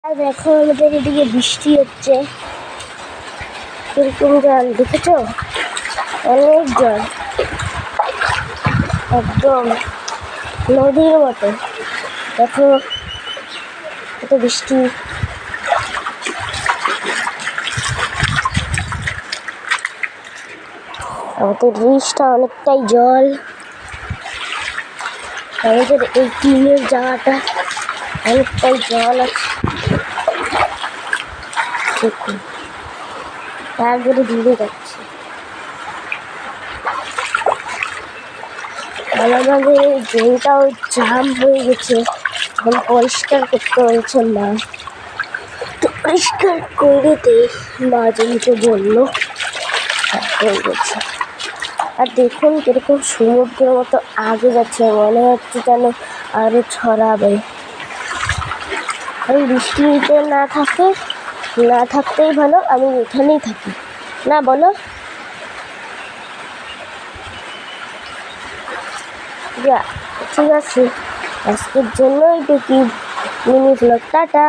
আর দেখো আমাদের এদিকে বৃষ্টি হচ্ছে, কিরকম জল দেখেছো? অনেক জল, একদম নদীর মতো। দেখো কত বৃষ্টি। আমাদের ব্রিজটা অনেকটাই জল, আমাদের এই টিনের জায়গাটা অনেকটাই জল আছে। দেখুন তারপরে দূরে যাচ্ছে। আর আমাদের এই ড্রেনটাও জাম হয়ে গেছে, এখন পরিষ্কার করতে হয়েছে মা। তো পরিষ্কার করে দে, মা যেহেতু বললো হয়ে গেছে। আর দেখুন কিরকম সমুদ্রের মতো আগে যাচ্ছে, মনে হচ্ছে যেন আরো ছড়াবে। আমি বৃষ্টিতে না থাকতেই ভালো, আমি এখানেই থাকি, না বলো? ঠিক আছে, আজকের জন্য এইটুকু মিনি ব্লগ, টাটা।